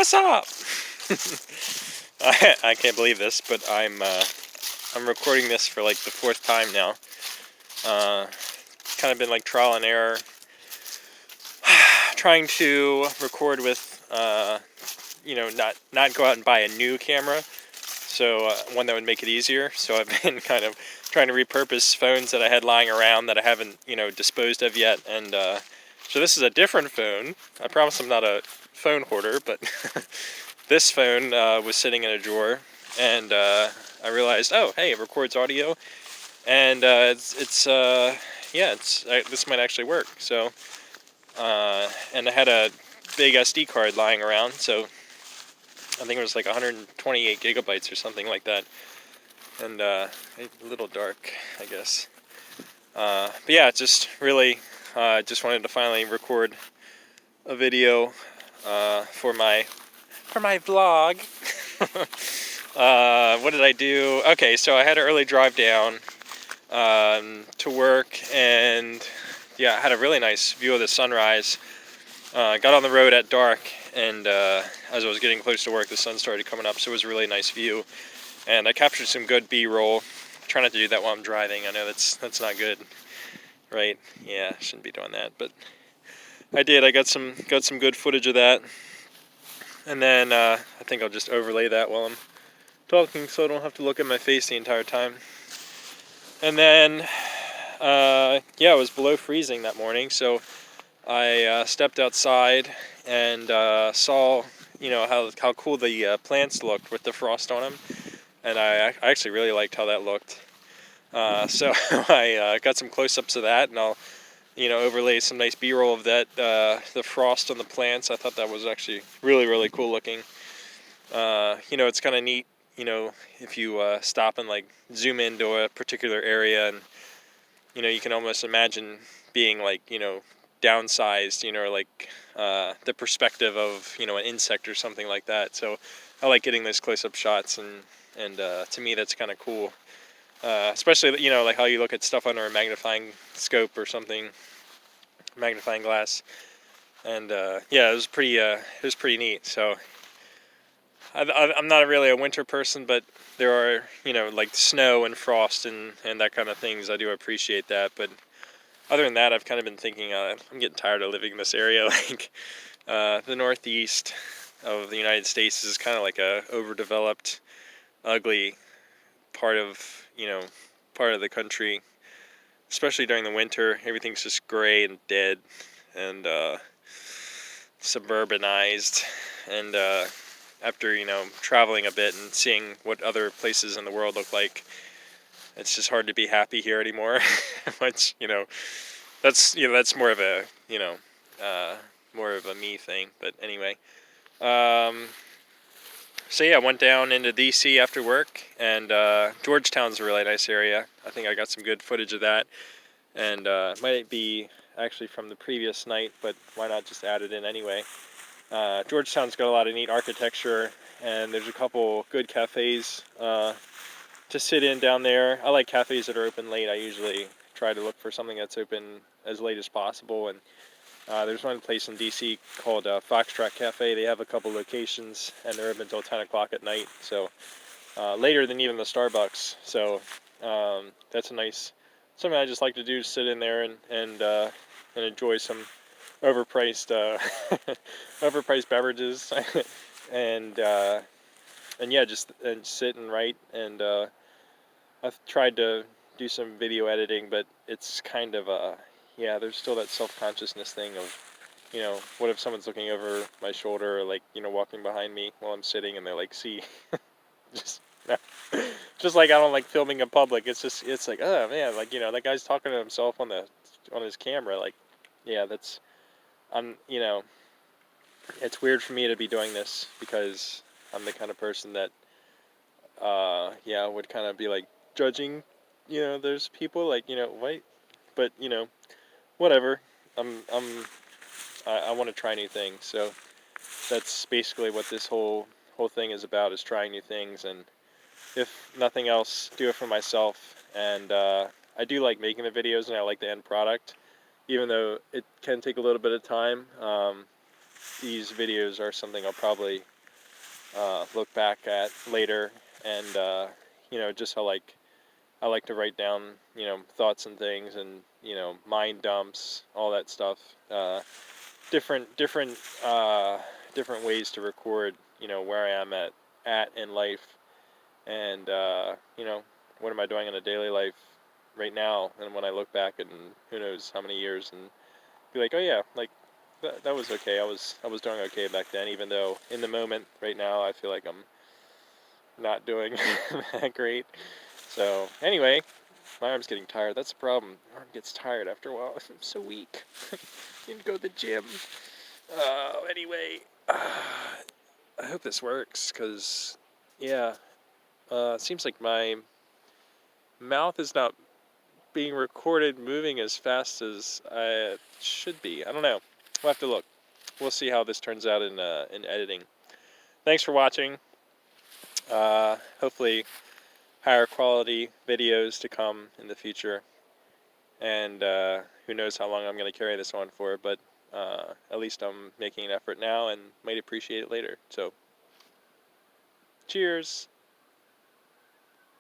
What's up? I can't believe this, but I'm recording this for like the 4th time now. Kind of been like trial and error, trying to record with not go out and buy a new camera, so one that would make it easier. So I've been kind of trying to repurpose phones that I had lying around that I haven't disposed of yet, and so this is a different phone. I promise I'm not a phone hoarder, but this phone was sitting in a drawer, and I realized, oh hey, it records audio, and this might actually work. So and I had a big SD card lying around, so I think it was like 128 gigabytes or something like that, and a little dark, I guess. But yeah, just really just wanted to finally record a video for my vlog. What did I do? Okay, so I had an early drive down to work, and yeah, I had a really nice view of the sunrise. Got on the road at dark, and as I was getting close to work, the sun started coming up, so it was a really nice view. And I captured some good B-roll. Try not to do that while I'm driving. I know that's not good, right? Yeah, shouldn't be doing that, but I did. I got some good footage of that, and then I think I'll just overlay that while I'm talking, so I don't have to look at my face the entire time. And then it was below freezing that morning, so I stepped outside and saw how cool the plants looked with the frost on them, and I actually really liked how that looked. So I got some close-ups of that, and I'll overlay some nice B-roll of that, the frost on the plants. I thought that was actually really, really cool looking. It's kind of neat, if you stop and like zoom into a particular area, and you can almost imagine being like downsized, or like the perspective of an insect or something like that. So I like getting those close-up shots, and to me that's kind of cool. Especially like how you look at stuff under a magnifying scope or something, magnifying glass, and it was pretty neat. So I'm not really a winter person, but there are like snow and frost and that kind of things. I do appreciate that, but other than that, I've kind of been thinking I'm getting tired of living in this area. Like the northeast of the United States is kind of like a overdeveloped, ugly part of the country, especially during the winter. Everything's just gray and dead and suburbanized, and after traveling a bit and seeing what other places in the world look like, it's just hard to be happy here anymore. Which that's more of a more of a me thing. But anyway, so yeah, I went down into DC after work, and Georgetown's a really nice area. I think I got some good footage of that, and it might be actually from the previous night, but why not just add it in anyway. Georgetown's got a lot of neat architecture, and there's a couple good cafes to sit in down there. I like cafes that are open late. I usually try to look for something that's open as late as possible, and there's one place in DC called Foxtrot Cafe. They have a couple locations, and they're open until 10 o'clock at night, so later than even the Starbucks. So that's a nice, something I just like to do, sit in there and enjoy some overpriced overpriced beverages and just sit and write. And I've tried to do some video editing, but it's kind of there's still that self-consciousness thing of what if someone's looking over my shoulder, or like walking behind me while I'm sitting, and they're like, see. Just like I don't like filming in public. It's like, oh man, like that guy's talking to himself on his camera. Like, yeah, it's weird for me to be doing this, because I'm the kind of person that would kind of be like judging those people, like wait, but whatever. I want to try new things, so that's basically what this whole thing is about, is trying new things, and if nothing else, do it for myself. And I do like making the videos, and I like the end product, even though it can take a little bit of time. These videos are something I'll probably look back at later, and just how like I like to write down thoughts and things, and mind dumps, all that stuff. Different different ways to record where I am at in life, and what am I doing in a daily life right now, and when I look back and who knows how many years, and be like, oh yeah, like that was okay. I was doing okay back then, even though in the moment right now I feel like I'm not doing that great. So anyway, my arm's getting tired. That's the problem. My arm gets tired after a while. I'm so weak. Didn't go to the gym. Anyway, I hope this works, because yeah, it seems like my mouth is not being recorded moving as fast as I should be. I don't know. We'll have to look. We'll see how this turns out in editing. Thanks for watching. Hopefully higher quality videos to come in the future. And who knows how long I'm going to carry this on for, but at least I'm making an effort now and might appreciate it later. So, cheers!